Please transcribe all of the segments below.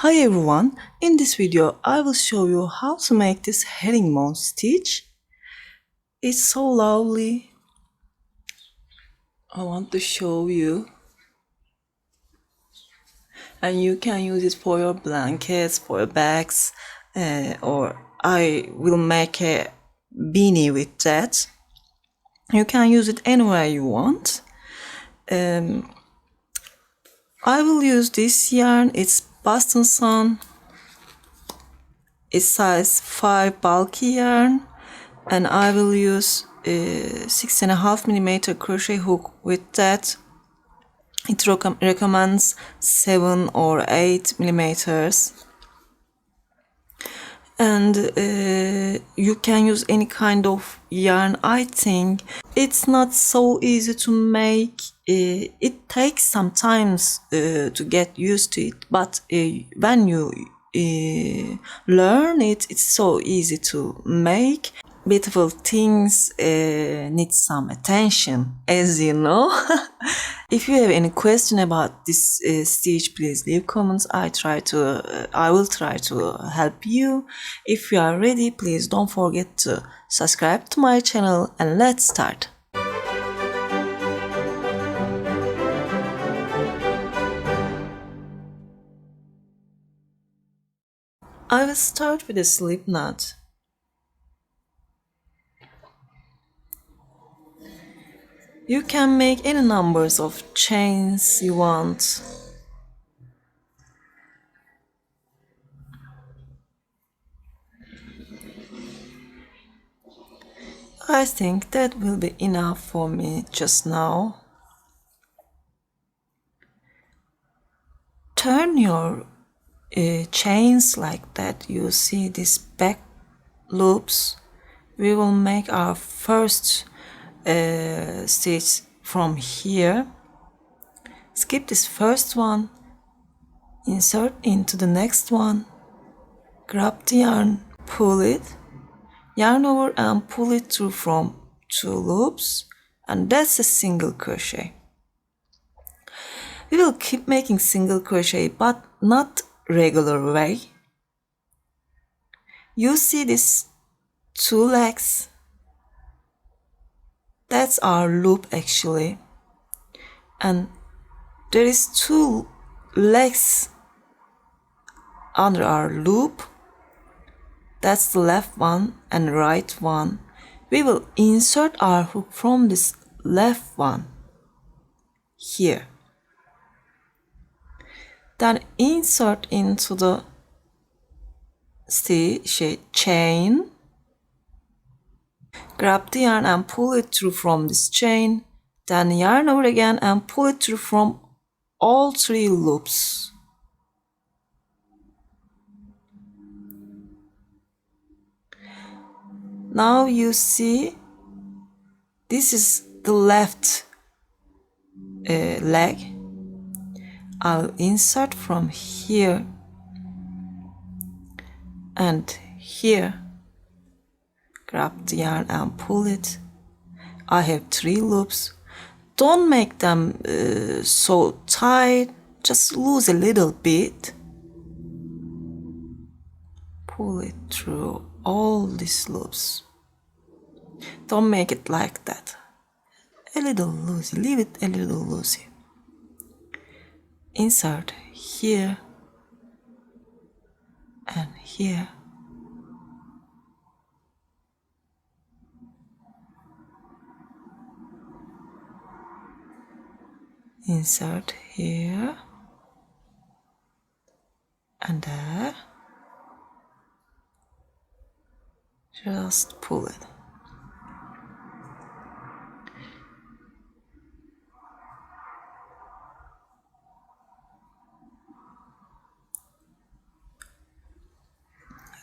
Hi everyone, in this video I will show you how to make this herringbone stitch. It's so lovely. I want to show you. And you can use it for your blankets, for your bags, or I will make a beanie with that. You can use it anywhere you want. I will use this yarn. It's Boston Sun. It's size 5 bulky yarn, and I will use 6.5mm crochet hook with that. It recommends 7 or 8mm, and you can use any kind of yarn. I think it's not so easy to make. It takes some time to get used to it, but when you learn it, it's so easy to make. Beautiful things need some attention, as you know. If you have any question about this stitch, please leave comments. I will try to help you. If you are ready, please don't forget to subscribe to my channel, and let's start. I will start with a slip knot. You can make any numbers of chains you want. I think that will be enough for me just now. Turn your chains like that. You see these back loops. We will make our first stitch from here. Skip this first one, insert into the next one, grab the yarn, pull it, yarn over and pull it through from 2 loops, and that's a single crochet. We will keep making single crochet, but not regular way. You see these 2 legs? That's our loop actually. And there is 2 legs under our loop. That's the left one and right one. We will insert our hook from this left one here. Then insert into the chain. Grab the yarn and pull it through from this chain. Then yarn over again and pull it through from all 3 loops. Now you see this is the left leg. I'll insert from here and here. Grab the yarn and pull it. I have 3 loops. Don't make them so tight, just lose a little bit. Pull it through all these loops. Don't make it like that. A little loosey, leave it a little loosey. Insert here and here. Insert here and there. Just pull it.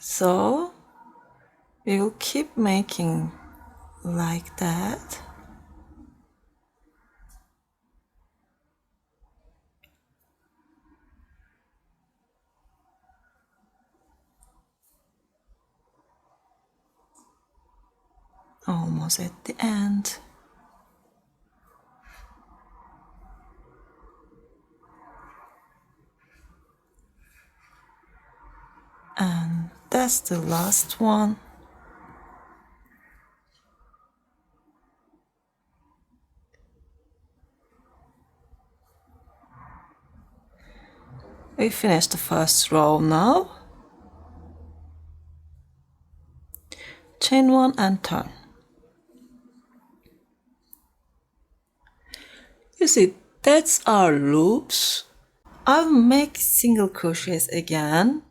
So we will keep making like that. Almost at the end. that's the last one. We finished the first row now. Chain one and turn. You see, that's our loops. I'll make single crochets again,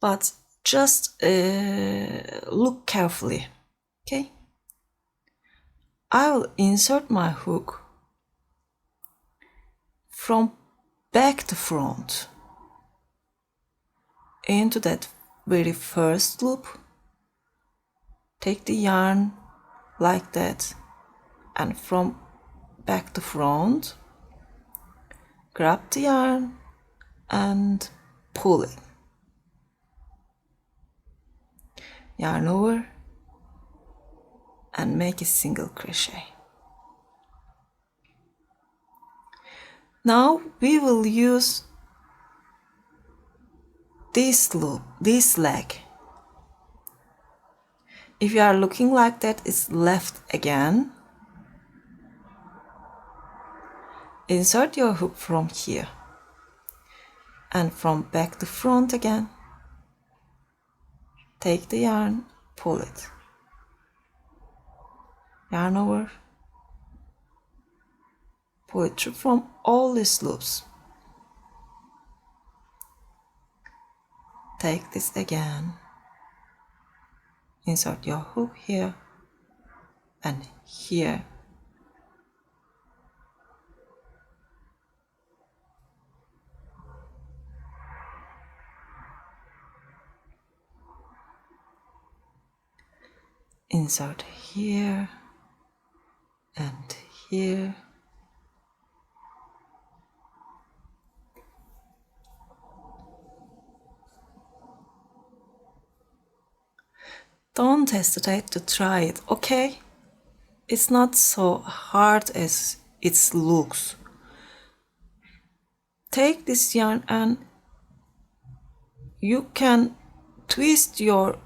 but just look carefully, okay? I will insert my hook from back to front into that very first loop. Take the yarn like that, and from back to front, grab the yarn and pull it. Yarn over and make a single crochet. Now we will use this loop, this leg. If you are looking like that, it's left again. Insert your hook from here and from back to front again. Take the yarn, pull it. Yarn over, pull it through from all these loops. Take this again. Insert your hook here and here. Insert here and here. Don't hesitate to try it, okay? It's not so hard as it looks. Take this yarn and you can twist your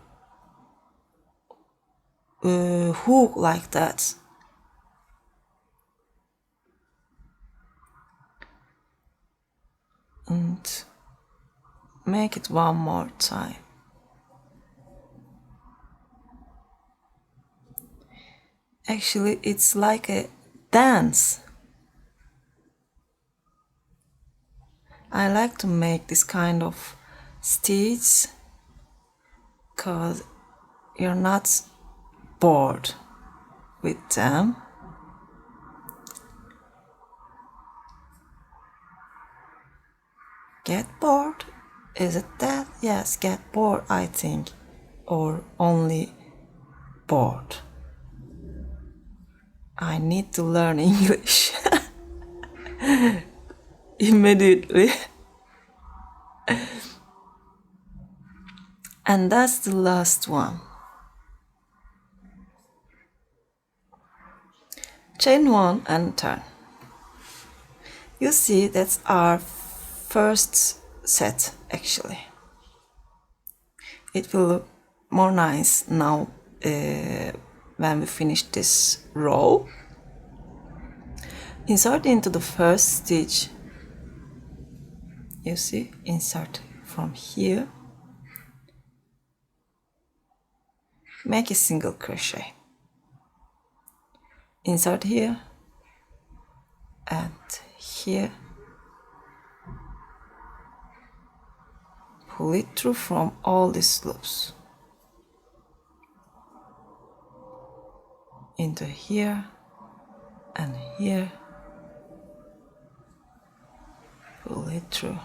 hook like that. And make it one more time. Actually, it's like a dance. I like to make this kind of stitch because you're not bored with them. Get bored? Is it that? Yes, get bored, I think. Or only bored. I need to learn English immediately. And that's the last one. Chain one and turn. You see, that's our first set actually. It will look more nice now when we finish this row. Insert into the first stitch. You see, insert from here. Make a single crochet. Insert here and here. Pull it through from all these loops into here and here. Pull it through.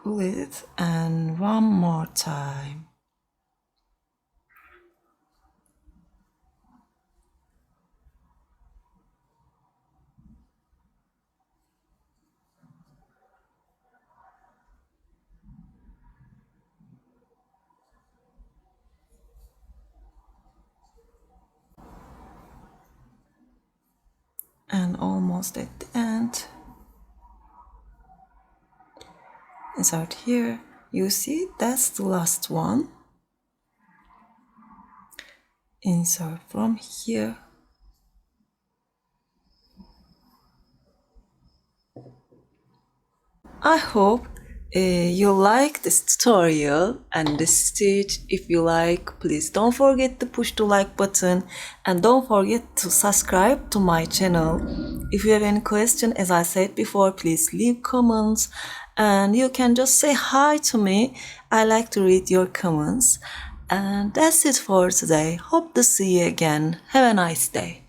Pull it, and one more time. and almost at the end. Insert here. You see, that's the last one. Insert from here. I hope you like this tutorial and this stitch. If you like, please don't forget to push the like button and don't forget to subscribe to my channel. If you have any question, as I said before, please leave comments and you can just say hi to me. I like to read your comments. And that's it for today. Hope to see you again. Have a nice day.